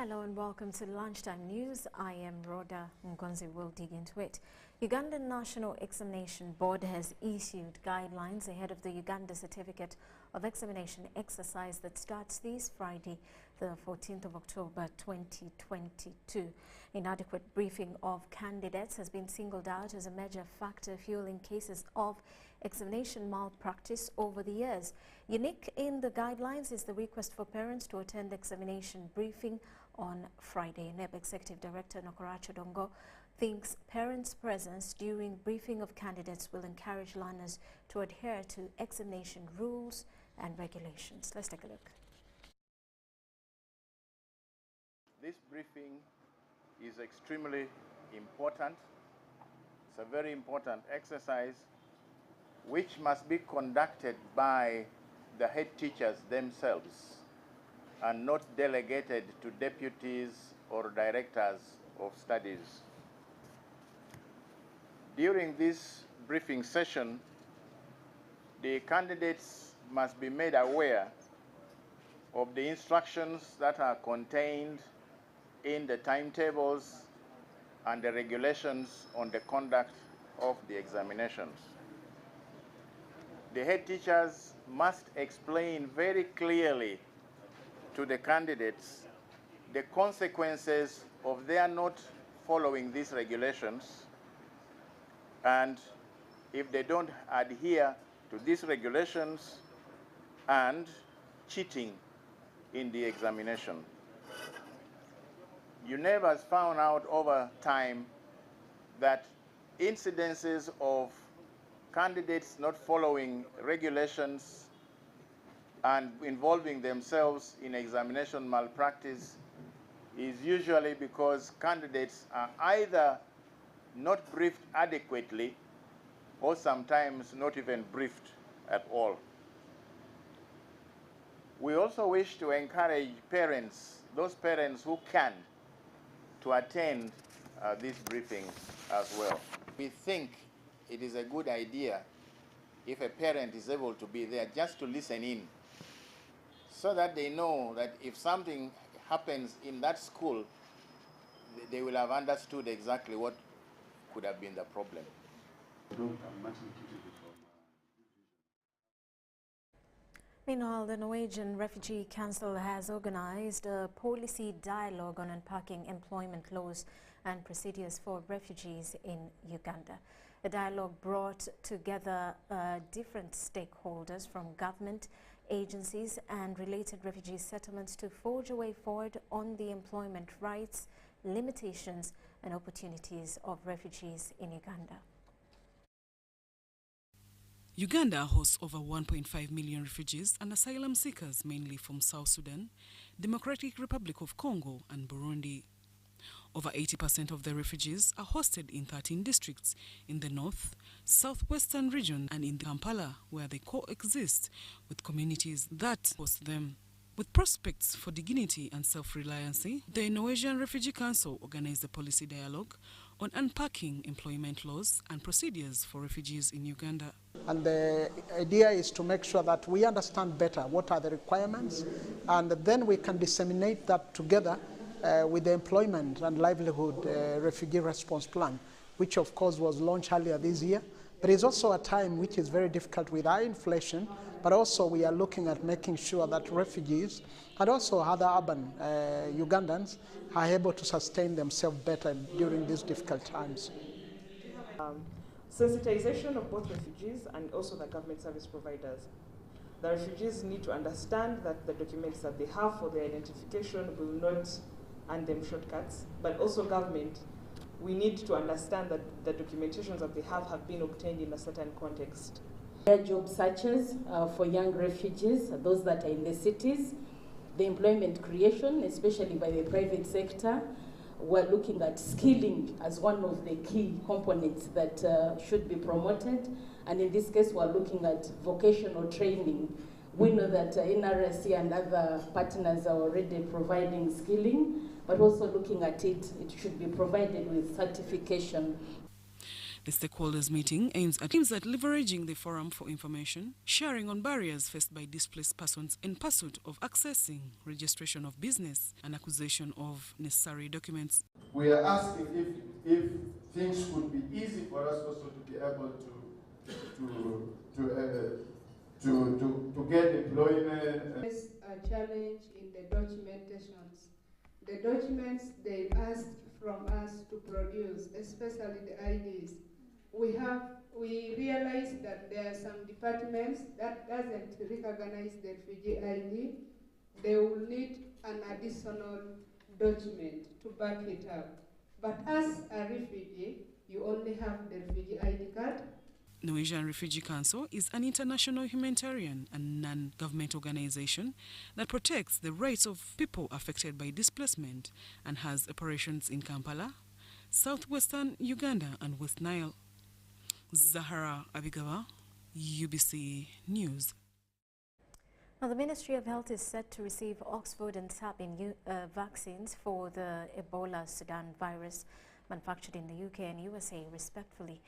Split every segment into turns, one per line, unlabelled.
Hello and welcome to Lunchtime News. I am Rhoda Ngozi. We'll dig into it. Ugandan National Examination Board has issued guidelines ahead of the Uganda Certificate of Examination exercise that starts this Friday, the 14th of October 2022. Inadequate briefing of candidates has been singled out as a major factor fueling cases of examination malpractice over the years. Unique in the guidelines is the request for parents to attend examination briefing on Friday. NEB Executive Director Rhoda Ngozi thinks parents' presence during briefing of candidates will encourage learners to adhere to examination rules and regulations. Let's take a look.
This briefing is extremely important. It's a very important exercise which must be conducted by the head teachers themselves and not delegated to deputies or directors of studies. During this briefing session, the candidates must be made aware of the instructions that are contained in the timetables and the regulations on the conduct of the examinations. The head teachers must explain very clearly to the candidates the consequences of their not following these regulations, and if they don't adhere to these regulations, and cheating in the examination. UNEB has found out over time that incidences of candidates not following regulations and involving themselves in examination malpractice is usually because candidates are either not briefed adequately or sometimes not even briefed at all. We also wish to encourage parents, those parents who can, to attend this briefing as well. We think it is a good idea if a parent is able to be there just to listen in, so that they know that if something happens in that school, they will have understood exactly what could have been the problem.
Meanwhile, the Norwegian Refugee Council has organized a policy dialogue on unpacking employment laws and procedures for refugees in Uganda. The dialogue brought together different stakeholders from government, agencies and related refugee settlements to forge a way forward on the employment rights, limitations and opportunities of refugees in Uganda.
Uganda hosts over 1.5 million refugees and asylum seekers, mainly from South Sudan, Democratic Republic of Congo and Burundi. Over 80% of the refugees are hosted in 13 districts in the north, southwestern region and in Kampala, where they coexist with communities that host them. With prospects for dignity and self-reliancy, the Norwegian Refugee Council organized a policy dialogue on unpacking employment laws and procedures for refugees in Uganda.
And the idea is to make sure that we understand better what are the requirements, and then we can disseminate that together with the Employment and Livelihood Refugee Response Plan, which of course was launched earlier this year. But it's also a time which is very difficult with high inflation, but also we are looking at making sure that refugees and also other urban Ugandans are able to sustain themselves better during these difficult times.
Sensitization of both refugees and also the government service providers. The refugees need to understand that the documents that they have for their identification will not earn them shortcuts, but also government, we need to understand that the documentations that they have been obtained in a certain context.
Job searches for young refugees, those that are in the cities, the employment creation, especially by the private sector. We're looking at skilling as one of the key components that should be promoted. And in this case, we're looking at vocational training. We know that NRC and other partners are already providing skilling, but also looking at it should be provided with certification.
The stakeholders meeting aims at leveraging the forum for information, sharing on barriers faced by displaced persons in pursuit of accessing registration of business and acquisition of necessary documents.
We are asking if things could be easy for us also to be able to get employment.
There's a challenge in the documentations. The documents they asked from us to produce, especially the IDs, we realize that there are some departments that doesn't recognize the refugee ID. They will need an additional document to back it up. But as a refugee, you only have the refugee ID card.
Norwegian Refugee Council is an international humanitarian and non-government organization that protects the rights of people affected by displacement and has operations in Kampala, southwestern Uganda and West Nile. Zahara Abigawa, UBC News.
Now, the Ministry of Health is set to receive Oxford and Sabin vaccines for the Ebola Sudan virus manufactured in the UK and USA, respectively.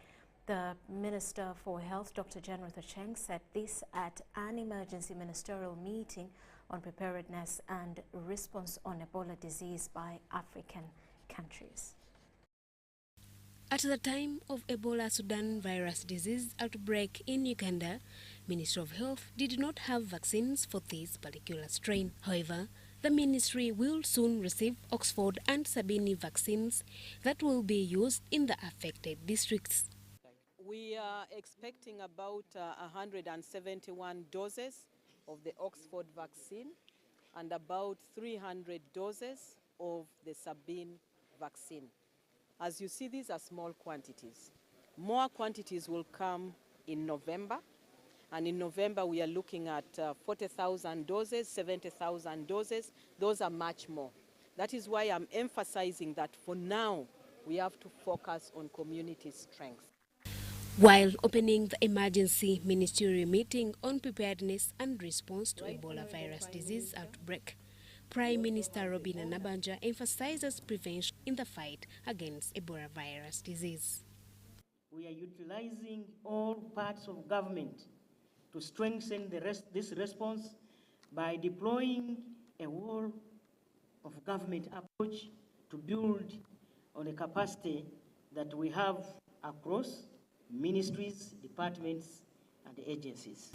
The Minister for Health, Dr. Jennifer Cheng, said this at an emergency ministerial meeting on preparedness and response on Ebola disease by African countries.
At the time of Ebola Sudan virus disease outbreak in Uganda, Ministry of Health did not have vaccines for this particular strain. However, the ministry will soon receive Oxford and Sabini vaccines that will be used in the affected districts.
We are expecting about 171 doses of the Oxford vaccine and about 300 doses of the Sabin vaccine. As you see, these are small quantities. More quantities will come in November, and in November we are looking at 40,000 doses, 70,000 doses. Those are much more. That is why I'm emphasizing that for now we have to focus on community strength.
While opening the emergency ministerial meeting on preparedness and response to Ebola virus disease outbreak, Prime Minister Robina Nabanja emphasizes prevention in the fight against Ebola virus disease.
We are utilizing all parts of government to strengthen this response by deploying a whole of government approach to build on the capacity that we have across ministries, departments, and agencies.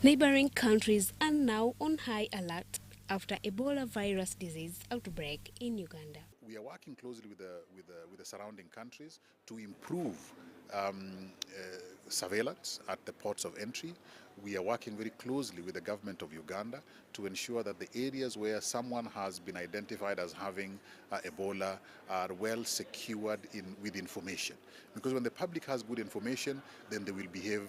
Neighboring countries are now on high alert after Ebola virus disease outbreak in Uganda.
We are working closely with the surrounding countries to improve surveillance at the ports of entry. We are working very closely with the government of Uganda to ensure that the areas where someone has been identified as having Ebola are well secured with information. Because when the public has good information, then they will behave.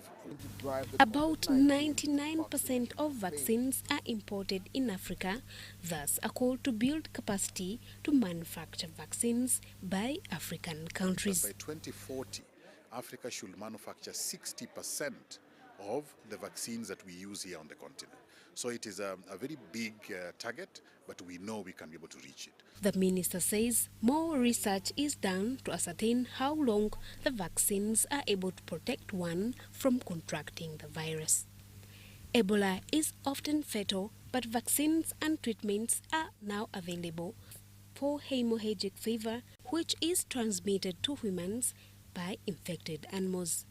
About 99% of vaccines are imported in Africa, thus a call to build capacity to manufacture vaccines by African countries.
By 2040, Africa should manufacture 60% of the vaccines that we use here on the continent. So it is a very big target, but we know we can be able to reach it.
The minister says more research is done to ascertain how long the vaccines are able to protect one from contracting the virus. Ebola is often fatal, but vaccines and treatments are now available for hemorrhagic fever, which is transmitted to humans by infected animals.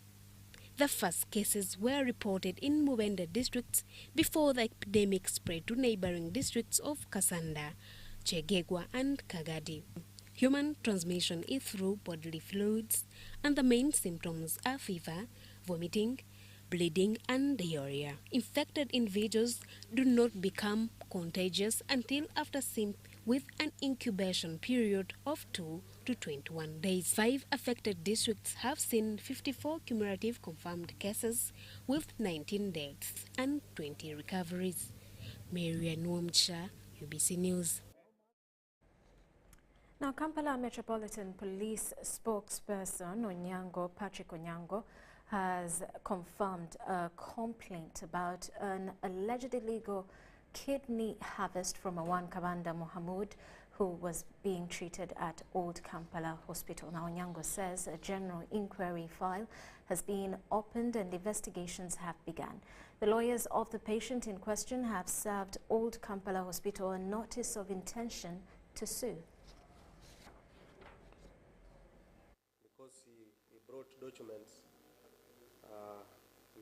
The first cases were reported in Mubende districts before the epidemic spread to neighboring districts of Kasanda, Chegegwa and Kagadi. Human transmission is through bodily fluids, and the main symptoms are fever, vomiting, bleeding and diarrhea. Infected individuals do not become contagious until after symptoms, with an incubation period of 2 to 21 days. 5 affected districts have seen 54 cumulative confirmed cases with 19 deaths and 20 recoveries. Maria Nwamcha, UBC News.
Now, Kampala Metropolitan Police spokesperson Patrick Onyango has confirmed a complaint about an alleged illegal kidney harvest from Awan Kabanda Mohamud, who was being treated at Old Kampala Hospital. Now, Onyango says a general inquiry file has been opened and investigations have begun. The lawyers of the patient in question have served Old Kampala Hospital a notice of intention to sue.
Because he brought documents,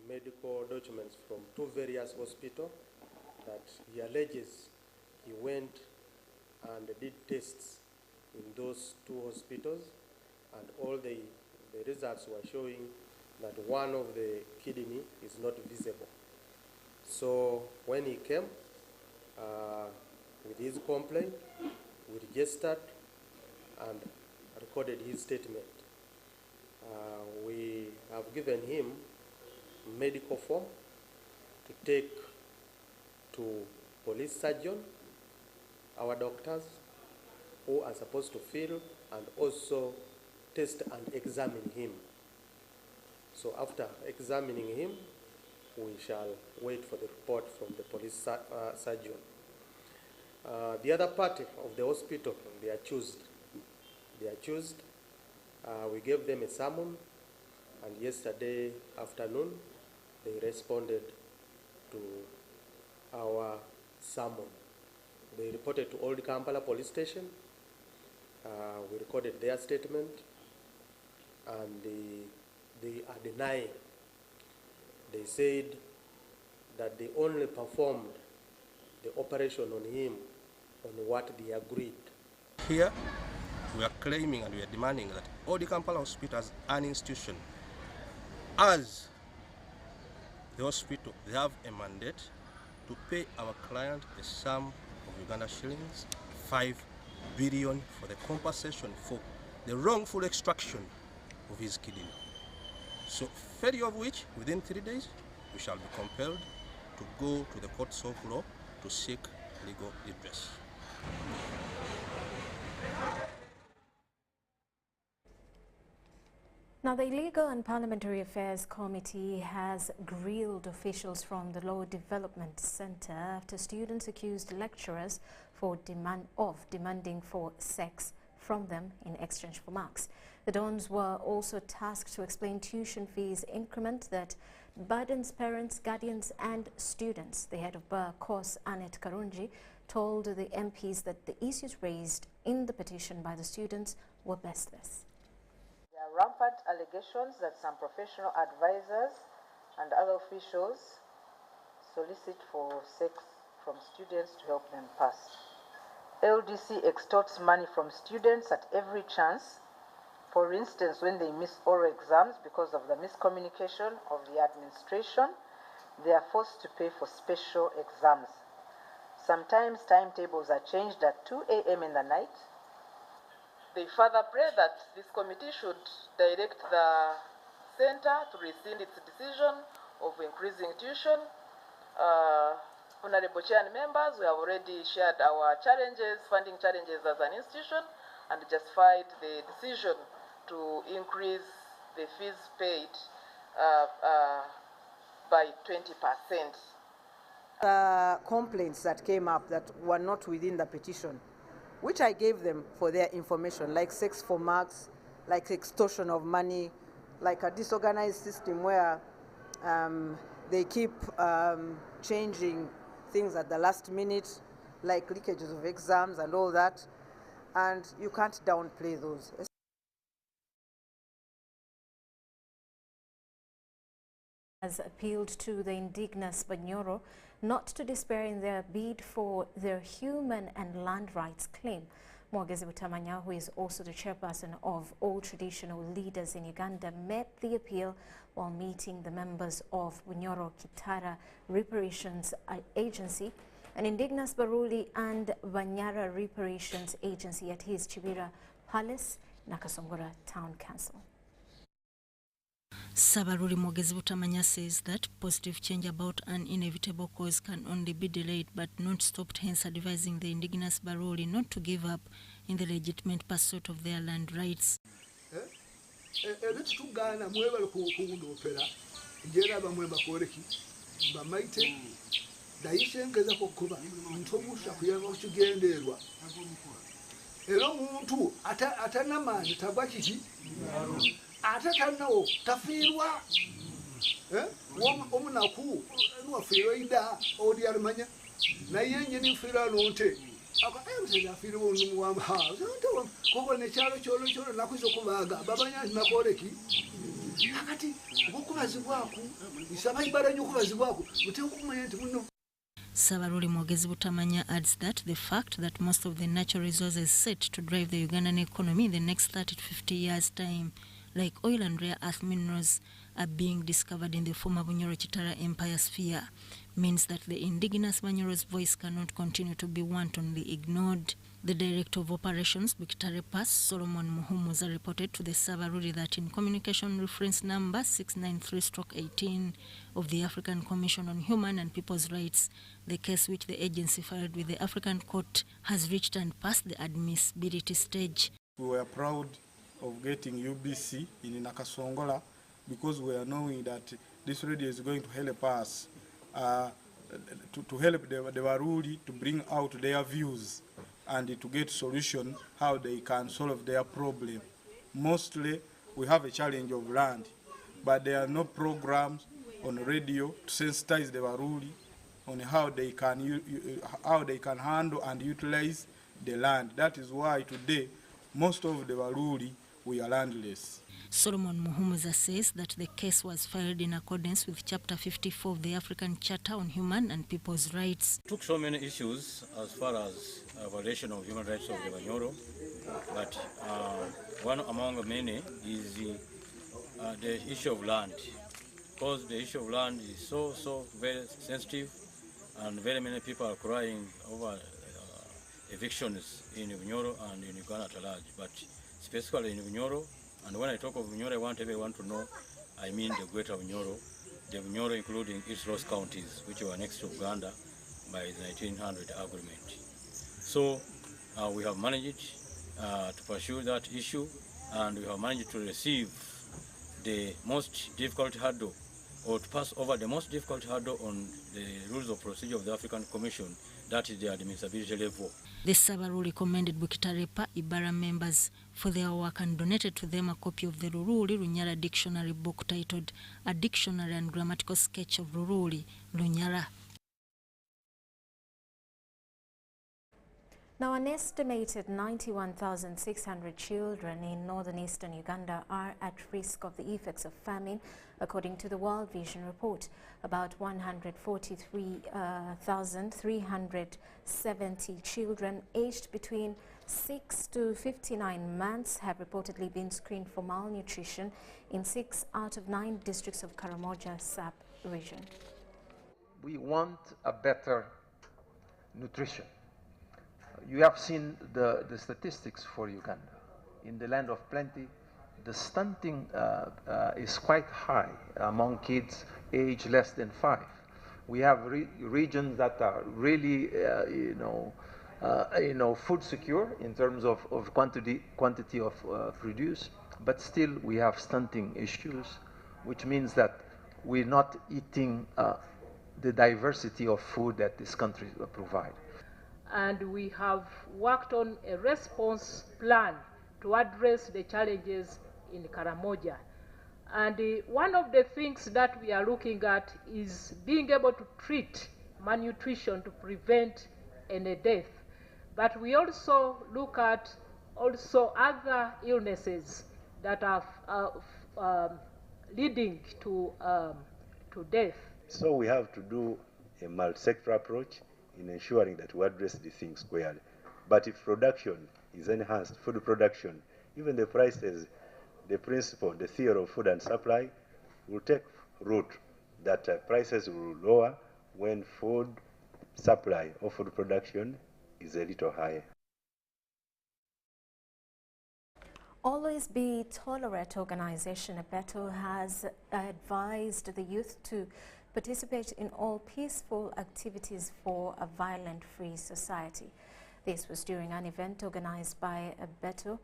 medical documents from two various hospitals that he alleges he went and did tests in those two hospitals, and all the results were showing that one of the kidney is not visible. So when he came with his complaint, we registered and recorded his statement. We have given him a medical form to take to police surgeon, our doctors, who are supposed to fill and also test and examine him. So after examining him, we shall wait for the report from the police surgeon. The other party of the hospital, they are accused. We gave them a summon, and yesterday afternoon, they responded to our summon. They reported to Old Kampala Police Station. We recorded their statement, and they are denying. They said that they only performed the operation on him on what they agreed.
Here, we are claiming and we are demanding that Old Kampala Hospital as an institution, as the hospital, they have a mandate to pay our client a sum of Uganda shillings 5 billion for the compensation for the wrongful extraction of his kidney. So, failure of which, within 3 days, we shall be compelled to go to the courts of law to seek legal redress.
Now, the Legal and Parliamentary Affairs Committee has grilled officials from the Law Development Centre after students accused lecturers for demanding for sex from them in exchange for marks. The Dons were also tasked to explain tuition fees increment that burdens parents, guardians and students. The head of Burr Course, Annette Karunji, told the MPs that the issues raised in the petition by the students were baseless.
There are rampant allegations that some professional advisors and other officials solicit for sex from students to help them pass. LDC extorts money from students at every chance. For instance, when they miss oral exams because of the miscommunication of the administration, they are forced to pay for special exams. Sometimes timetables are changed at 2 a.m. in the night. They further pray that this committee should direct the center to rescind its decision of increasing tuition. Honorable Chair and members, we have already shared our challenges, funding challenges as an institution, and justified the decision to increase the fees paid by 20%.
Complaints that came up that were not within the petition, which I gave them for their information, like sex for marks, like extortion of money, like a disorganized system where they keep changing things at the last minute, like leakages of exams and all that, and you can't downplay those.
Has appealed to the indigenous Banyoro not to despair in their bid for their human and land rights claim. Mwogezi Butamanya, who is also the chairperson of all traditional leaders in Uganda, met the appeal while meeting the members of Bunyoro Kitara Reparations Agency, an indigenous Baruli and Banyara Reparations Agency at his Chibira Palace, Nakasongora Town Council.
Sabaruri Mwogezi Butamanya says that positive change about an inevitable cause can only be delayed but not stopped, hence advising the indigenous Baroli not to give up in the legitimate pursuit of their land rights.
era omuntu atanamaanyi tagwa kiki atatanawo tafiirwa omunaku niwafiirwa ida oli alimanya naye nyini nfiirwa nonte omusajja afiirwa onumu nekyalo kyolo nakwiza okubaaga babanya nti nakoleki akati okukubazibwaku isaba ibara nyokubazibwaku muteeka okumanya nti muno.
Sabaruli Mwogezi Butamanya adds that the fact that most of the natural resources is set to drive the Ugandan economy in the next 30 to 50 years' time, like oil and rare earth minerals, are being discovered in the former Bunyoro-Chitara Empire sphere, means that the indigenous Banyoro's voice cannot continue to be wantonly ignored. The Director of Operations, Bukitare Pass, Solomon Muhumuza, reported to the Sabaruri that in Communication Reference Number 693/18 of the African Commission on Human and People's Rights, the case which the agency filed with the African Court has reached and passed the admissibility stage.
We were proud of getting UBC in Nakasongola because we are knowing that this radio is going to help us to help the Baruli to bring out their views and to get solution how they can solve their problem. Mostly we have a challenge of land, but there are no programs on radio to sensitize the Baruli on how they can handle and utilize the land. That is why today most of the Baruli we are landless.
Solomon Muhumuza says that the case was filed in accordance with Chapter 54 of the African Charter on Human and People's Rights.
It took so many issues as far as violation of human rights of the Banyoro, but one among many is the issue of land, because the issue of land is so very sensitive, and very many people are crying over evictions in Bunyoro and in Uganda at large, but specifically in Bunyoro. And when I talk of Bunyoro, I want everyone to know, I mean the Greater Bunyoro, the Bunyoro including East Ross counties, which were next to Uganda by the 1900 agreement. So we have managed to pursue that issue, and we have managed to receive the most difficult hurdle, or to pass over the most difficult hurdle on the rules of procedure of the African Commission, that is the admissibility level.
The Sabaruli commended Bukitarepa Ibara members for their work and donated to them a copy of the Ruruli Lunyara dictionary book titled A Dictionary and Grammatical Sketch of Ruruli Lunyara.
Now, an estimated 91,600 children in northern eastern Uganda are at risk of the effects of famine, according to the World Vision report. About 143,370 children aged between 6 to 59 months have reportedly been screened for malnutrition in 6 out of 9 districts of Karamoja sub-region.
We want a better nutrition. You have seen the statistics for Uganda. In the land of plenty, the stunting is quite high among kids aged less than 5. We have regions that are really, food secure in terms of quantity of produce, but still we have stunting issues, which means that we're not eating the diversity of food that this country provides.
And we have worked on a response plan to address the challenges in Karamoja. And one of the things that we are looking at is being able to treat malnutrition to prevent any death. But we also look at other illnesses that are leading to death.
So we have to do a multi-sector approach in ensuring that we address the things squarely. But if production is enhanced, food production, even the prices, the principle, the theory of food and supply will take root, that prices will lower when food supply or food production is a little higher.
Always Be Tolerant organization, ABETO, has advised the youth to participate in all peaceful activities for a violent-free society. This was during an event organized by ABETO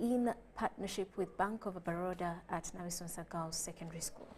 in partnership with Bank of Baroda at Nawisonsa Girls Secondary School.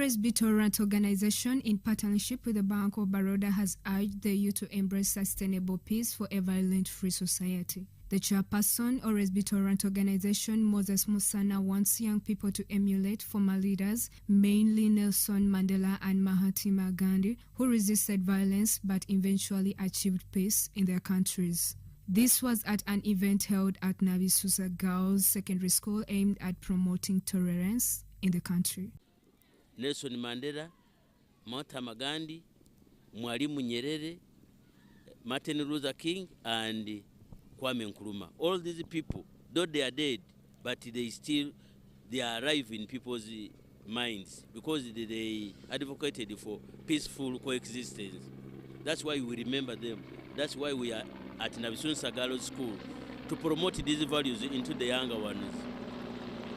ORSB Torrent organization, in partnership with the Bank of Baroda, has urged the youth to embrace sustainable peace for a violent-free society. The chairperson, ORSB Torrent organization, Moses Musana, wants young people to emulate former leaders, mainly Nelson Mandela and Mahatma Gandhi, who resisted violence but eventually achieved peace in their countries. This was at an event held at Nabisusa Girls Secondary School aimed at promoting tolerance in the country.
Nelson Mandela, Mahatma Gandhi, Mwalimu Nyerere, Martin Luther King, and Kwame Nkrumah. All these people, though they are dead, but they are alive in people's minds because they advocated for peaceful coexistence. That's why we remember them. That's why we are at Nabisusa Girls School, to promote these values into the younger ones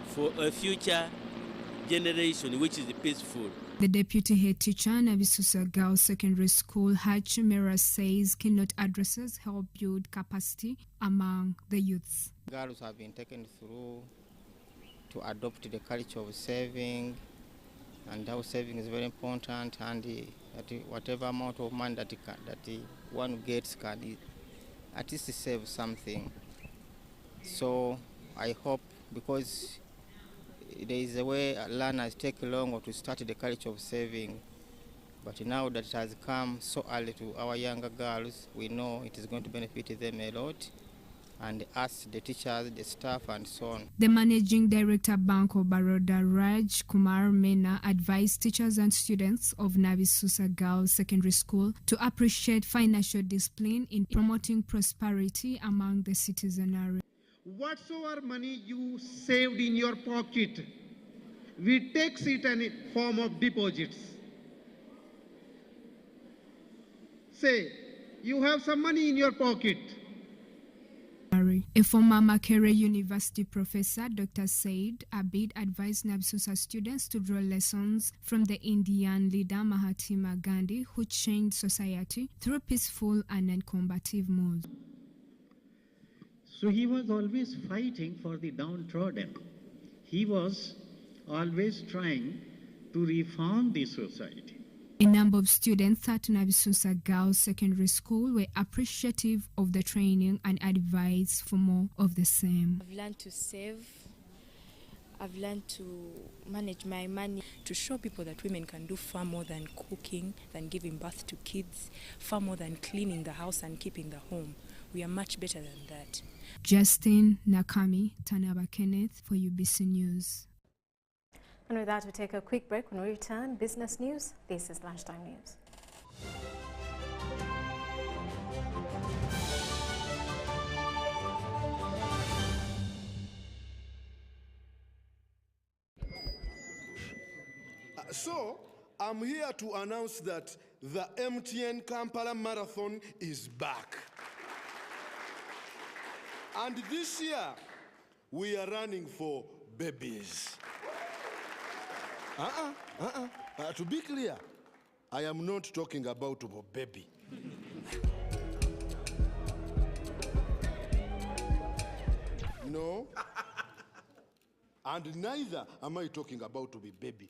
for a future generation which is peaceful.
The deputy head teacher, Nabisusa Girls Secondary School, Hachimera, says keynote addresses help build capacity among the youths.
Girls have been taken through to adopt the culture of saving, and how saving is very important, and that whatever amount of money that one gets can at least save something. So I hope, because there is a way learners take longer to start the culture of saving, but now that it has come so early to our younger girls, we know it is going to benefit them a lot, and us, the teachers, the staff, and so on.
The managing director, Bank of Baroda, Raj Kumar Mena, advised teachers and students of Nabisusa Girls Secondary School to appreciate financial discipline in promoting prosperity among the citizenry.
Whatsoever money you saved in your pocket, we take it in a form of deposits. Say, you have some money in your pocket.
A former Makerere University professor, Dr. Said Abid, advised Nabisusa students to draw lessons from the Indian leader Mahatma Gandhi, who changed society through peaceful and non-combative modes.
So he was always fighting for the downtrodden. He was always trying to reform the society.
A number of students at Nabisusa Girls Secondary School were appreciative of the training and advised for more of the same.
I've learned to save. I've learned to manage my money, to show people that women can do far more than cooking, than giving birth to kids, far more than cleaning the house and keeping the home. We are much better than that.
Justin Nakami, Tanaba Kenneth for UBC News.
And with that, we take a quick break. When we return, business news. This is Lunchtime News.
So, I'm here to announce that the MTN Kampala Marathon is back. And this year, we are running for babies. To be clear, I am not talking about a baby. No. And neither am I talking about to be baby.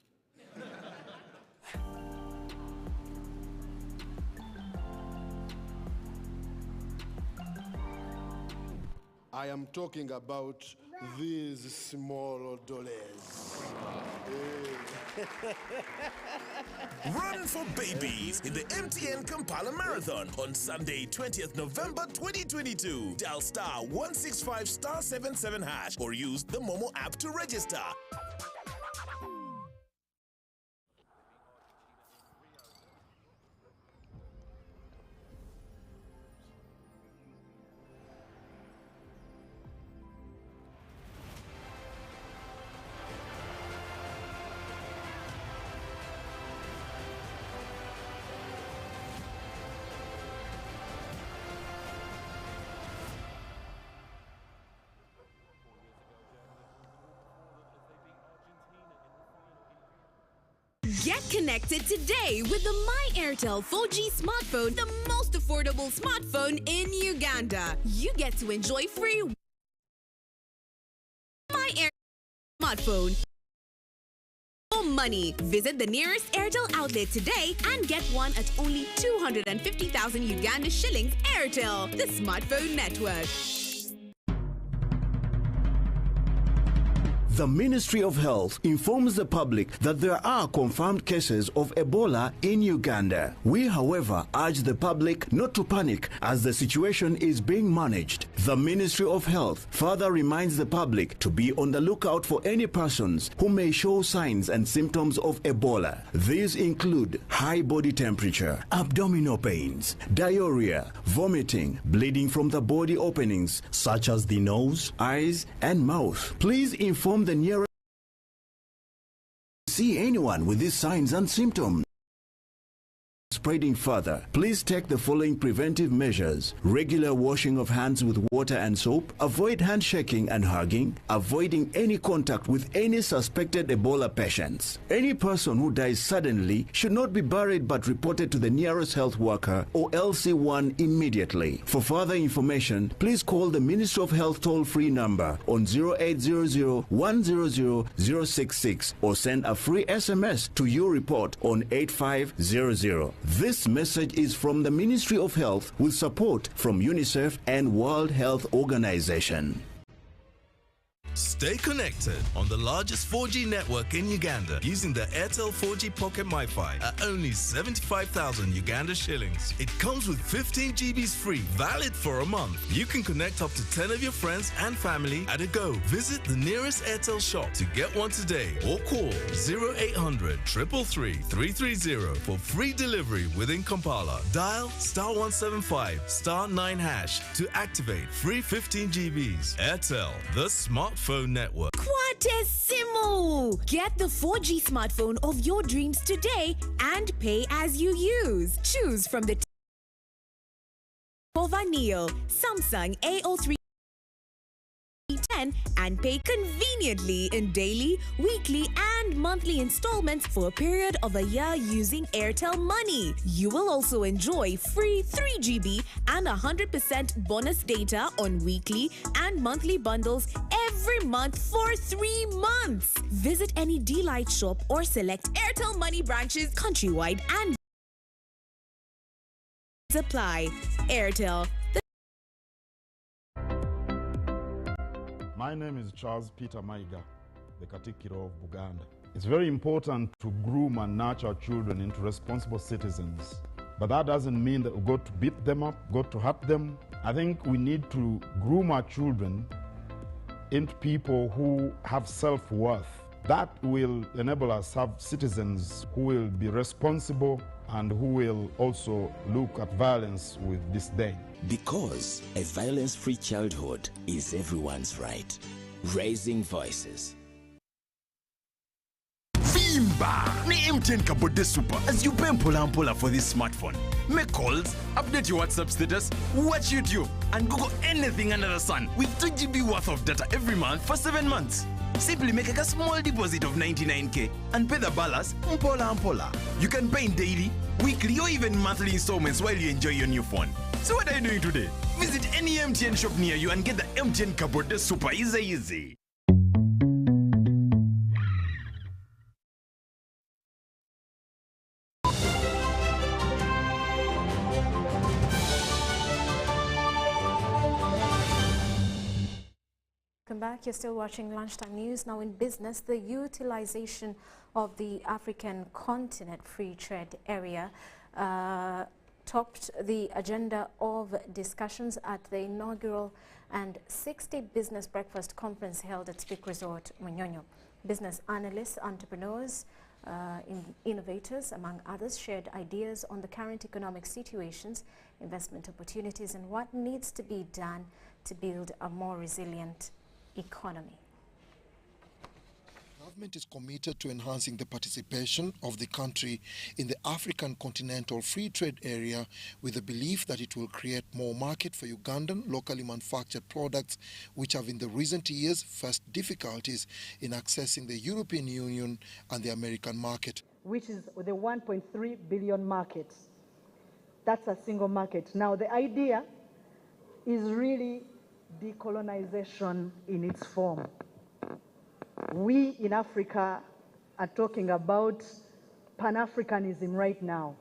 I am talking about these small dollars.
Run for babies in the MTN Kampala Marathon on Sunday, 20th November 2022. Dial *165 *77# or use the Momo app to register.
Get connected today with the My Airtel 4G smartphone, the most affordable smartphone in Uganda. You get to enjoy free My Airtel smartphone. money. Visit the nearest Airtel outlet today and get one at only 250,000 Uganda shillings. Airtel, the smartphone network.
The Ministry of Health informs the public that there are confirmed cases of Ebola in Uganda. We, however, urge the public not to panic as the situation is being managed. The Ministry of Health further reminds the public to be on the lookout for any persons who may show signs and symptoms of Ebola. These include high body temperature, abdominal pains, diarrhea, vomiting, bleeding from the body openings such as the nose, eyes, and mouth. Please inform the nearest see anyone with these signs and symptoms. Spreading further, please take the following preventive measures: regular washing of hands with water and soap, avoid handshaking and hugging, avoiding any contact with any suspected Ebola patients. Any person who dies suddenly should not be buried but reported to the nearest health worker or LC1 immediately. For further information, please call the Ministry of Health toll-free number on 0800 100 066 or send a free SMS to your report on 8500. This message is from the Ministry of Health with support from UNICEF and World Health Organization.
Stay connected on the largest 4G network in Uganda using the Airtel 4G Pocket MiFi at only 75,000 Uganda shillings. It comes with 15 GBs free, valid for a month. You can connect up to 10 of your friends and family at a go. Visit the nearest Airtel shop to get one today or call 0800 333 330 for free delivery within Kampala. Dial *175 *9# to activate free 15 GBs. Airtel, the smartphone network.
Quatesimu! Get the 4G smartphone of your dreams today and pay as you use. Choose from the Neo, Samsung A03 10 and pay conveniently in daily, weekly, and monthly installments for a period of a year using Airtel Money. You will also enjoy free 3 GB and 100% bonus data on weekly and monthly bundles every month for 3 months. Visit any D-Lite shop or select Airtel Money branches countrywide and apply. Airtel.
My name is Charles Peter Maiga, the Katikiro of Buganda. It's very important to groom and nurture children into responsible citizens. But that doesn't mean that we've got to beat them up, got to hurt them. I think we need to groom our children into people who have self-worth. That will enable us to have citizens who will be responsible and who will also look at violence with disdain.
Because a violence-free childhood is everyone's right. Raising voices.
Vimba! Ni MTN Kabode Super as you pay mpola for this smartphone. Make calls, update your WhatsApp status, watch YouTube, and Google anything under the sun with 2 GB worth of data every month for 7 months. Simply make a small deposit of 99k and pay the balance mpola. You can pay in daily, weekly, or even monthly installments while you enjoy your new phone. So what are you doing today? Visit any MTN shop near you and get the MTN Kabode Super easy.
Welcome back. You're still watching Lunchtime News. Now in business, the utilization of the African continent free trade area topped the agenda of discussions at the inaugural and 60th Business Breakfast Conference held at Speak Resort, Munyonyo. Business analysts, entrepreneurs, innovators, among others, shared ideas on the current economic situations, investment opportunities, and what needs to be done to build a more resilient economy.
The government is committed to enhancing the participation of the country in the African Continental Free Trade Area with the belief that it will create more market for Ugandan locally manufactured products which have in the recent years faced difficulties in accessing the European Union and the American market.
Which is the 1.3 billion market. That's a single market. Now the idea is really decolonization in its form. We in Africa
are talking about Pan-Africanism right now.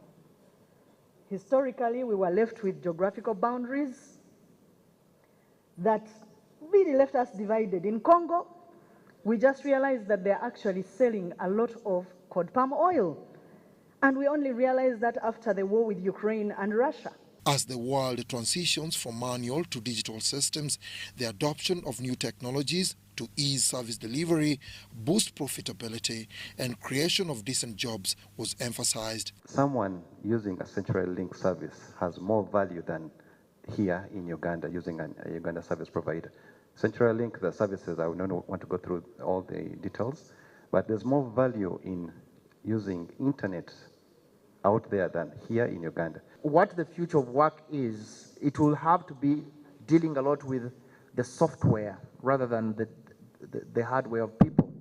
Historically, we were left with geographical boundaries that really left us divided. In Congo, we just realized that they're actually selling a lot of cod palm oil. And we only realized that after the war with Ukraine and Russia.
As the world transitions from manual to digital systems, the adoption of new technologies to ease service delivery, boost profitability, and creation of decent jobs was emphasized.
Someone using a central link service has more value than here in Uganda using a Uganda service provider. Central link, the services, I don't want to go through all the details, but there's more value in using internet out there than here in Uganda.
What the future of work is, it will have to be dealing a lot with the software rather than the hardware of people.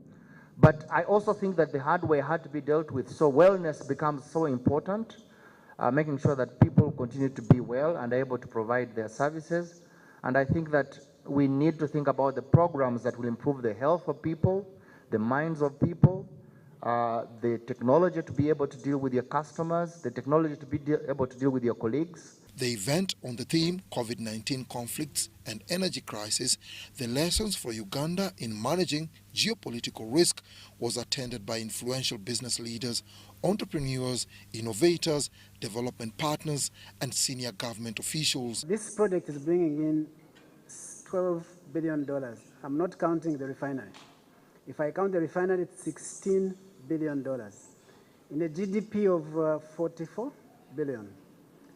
But I also think that the hardware had to be dealt with, so wellness becomes so important, making sure that people continue to be well and able to provide their services. And I think that we need to think about the programs that will improve the health of people, the minds of people, the technology to be able to deal with your customers, the technology to be able to deal with your colleagues.
The event on the theme COVID-19 conflicts and energy crisis, the lessons for Uganda in managing geopolitical risk, was attended by influential business leaders, entrepreneurs, innovators, development partners, and senior government officials.
This project is bringing in $12 billion. I'm not counting the refinery. If I count the refinery, it's $16 billion. In a GDP of 44 billion.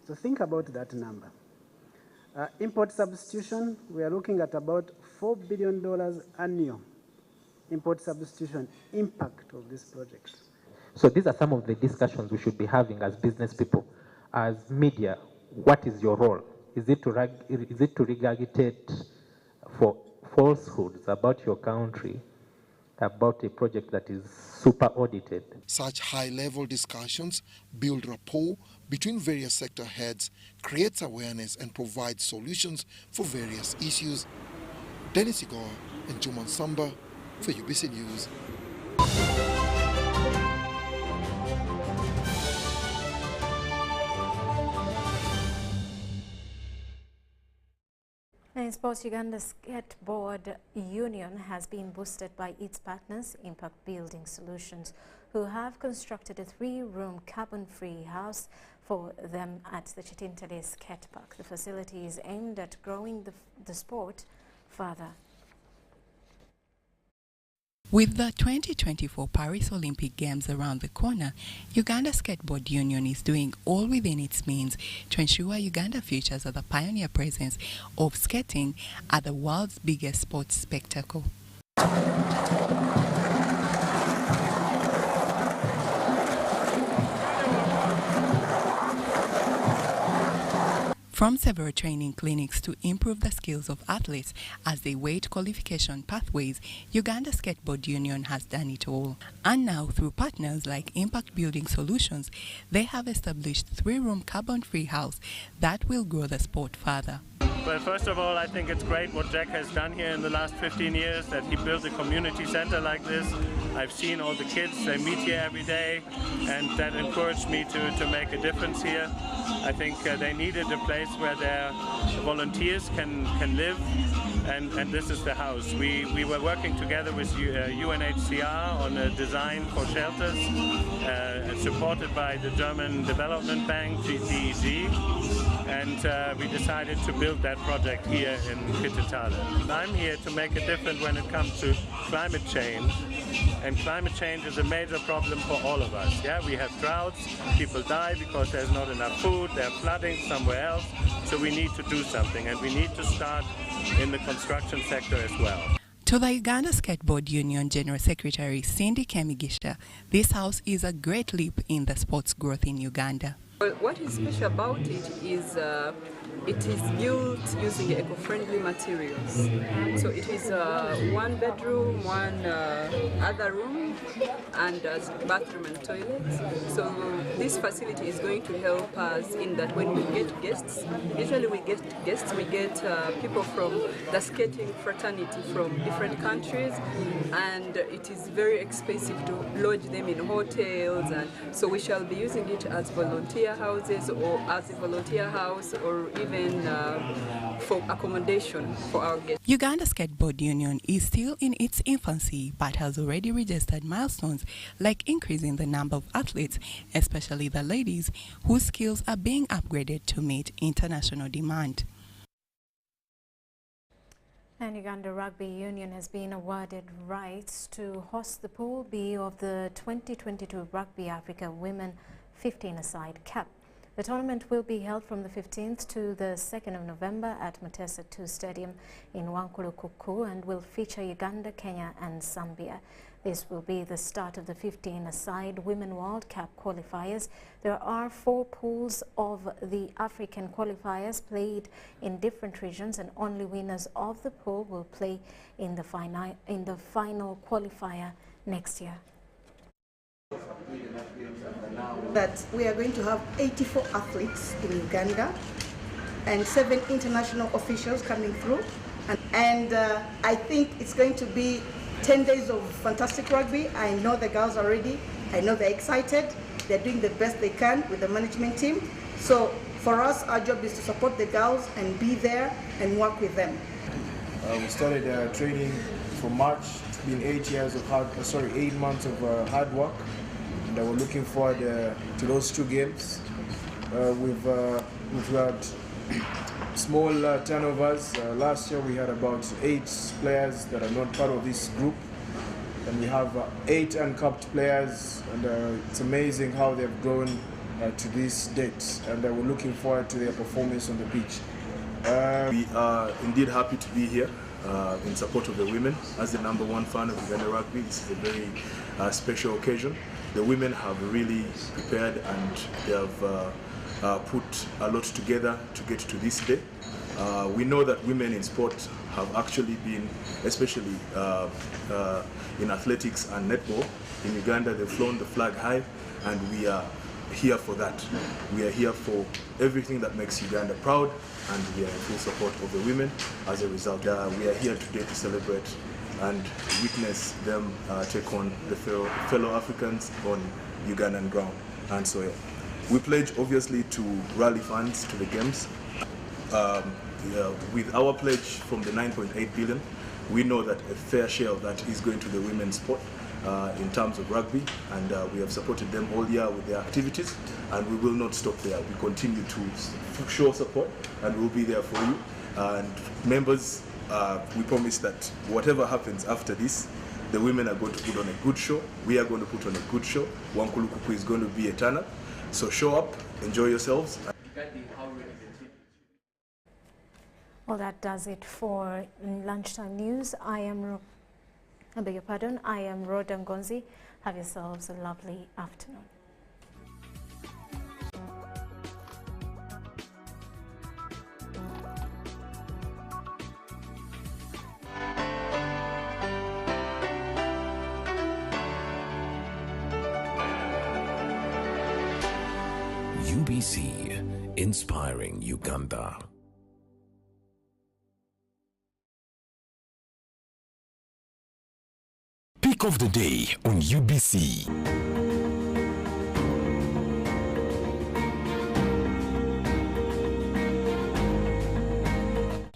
So think about that number. Import substitution, we are looking at about $4 billion annual import substitution impact of this project.
So these are some of the discussions we should be having as business people. As media, what is your role? Is it to regurgitate for falsehoods about your country, about a project that is super audited?
Such high-level discussions build rapport between various sector heads, creates awareness, and provides solutions for various issues. Dennis Igor and Juman Samba for UBC News.
In sports, Uganda Skateboard Union has been boosted by its partners, Impact Building Solutions, who have constructed a 3-room carbon-free house for them at the Chitintale Skate Park. The facility is aimed at growing the sport further.
With the 2024 Paris Olympic Games around the corner, Uganda Skateboard Union is doing all within its means to ensure Uganda features as a pioneer presence of skating at the world's biggest sports spectacle. From several training clinics to improve the skills of athletes as they wait qualification pathways, Uganda Skateboard Union has done it all. And now, through partners like Impact Building Solutions, they have established a 3-room carbon-free house that will grow the sport further.
Well, first of all, I think it's great what Jack has done here in the last 15 years, that he built a community center like this. I've seen all the kids, they meet here every day, and that encouraged me to make a difference here. I think they needed a place where their volunteers can live, and this is the house. We were working together with UNHCR on a design for shelters, supported by the German Development Bank, DEG, and we decided to build that project here in Kititale. I'm here to make a difference when it comes to climate change, and climate change is a major problem for all of us. Yeah, we have droughts, people die because there's not enough food, there's flooding somewhere else, so we need to do something, and we need to start in the construction sector as well.
To the Uganda Skateboard Union General Secretary Cindy Kemigisha, this house is a great leap in the sports growth in Uganda.
Well, what is special about it is built using eco-friendly materials. So it is one bedroom, one other room, and a bathroom and toilet. So this facility is going to help us in that when we get guests, usually we get people from the skating fraternity from different countries, and it is very expensive to lodge them in hotels, and so we shall be using it as volunteer houses or as a volunteer house or even for accommodation for our guests.
Uganda Skateboard Union is still in its infancy but has already registered milestones like increasing the number of athletes, especially the ladies, whose skills are being upgraded to meet international demand.
And Uganda Rugby Union has been awarded rights to host the Pool B of the 2022 Rugby Africa Women 15-a-side Cup. The tournament will be held from the 15th to the 2nd of November at Mutesa II Stadium in Wankulukuku and will feature Uganda, Kenya and Zambia. This will be the start of the 15-a-side Women World Cup qualifiers. There are 4 pools of the African qualifiers played in different regions, and only winners of the pool will play in the final qualifier next year.
That we are going to have 84 athletes in Uganda and 7 international officials coming through. And I think it's going to be 10 days of fantastic rugby. I know the girls are ready. I know they're excited. They're doing the best they can with the management team. So for us, our job is to support the girls and be there and work with them.
We started training from March. It's been 8 months of hard work. And we're looking forward to those 2 games. We've had small turnovers. Last year we had about 8 players that are not part of this group, and we have 8 uncapped players, and it's amazing how they've grown to this date, and we're looking forward to their performance on the pitch.
We are indeed happy to be here in support of the women. As the #1 fan of Uganda Rugby, this is a very special occasion. The women have really prepared and they have put a lot together to get to this day. We know that women in sport have actually been, especially in athletics and netball, in Uganda they've flown the flag high, and we are here for that. We are here for everything that makes Uganda proud, and we are in full support of the women. As a result, we are here today to celebrate and witness them take on the fellow Africans on Ugandan ground. And so we pledge obviously to rally funds to the games. With our pledge from the 9.8 billion, we know that a fair share of that is going to the women's sport in terms of rugby, and we have supported them all year with their activities, and we will not stop there. We continue to show support, and we'll be there for you. And members, we promise that whatever happens after this, the women are going to put on a good show. We are going to put on a good show. Wankulukuku is going to be a turn-up. So show up, enjoy yourselves.
Well, that does it for lunchtime news. I am Rhoda Ngozi. Have yourselves a lovely afternoon.
UBC, inspiring Uganda. Pick of the day on UBC.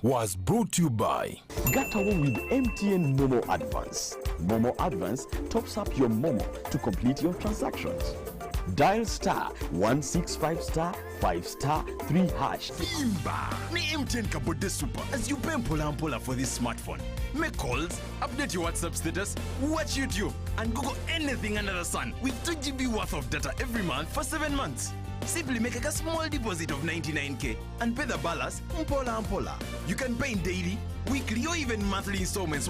Was brought to you by Get away with MTN Momo Advance. Momo Advance tops up your Momo to complete your transactions. Dial *165*5*3#.
Imba! Ni MTN Kabode Super as you pay mpola for this smartphone. Make calls, update your WhatsApp status, watch YouTube, and Google anything under the sun with 2 GB worth of data every month for 7 months. Simply make a small deposit of 99k and pay the balance mpola. You can pay in daily, weekly, or even monthly installments.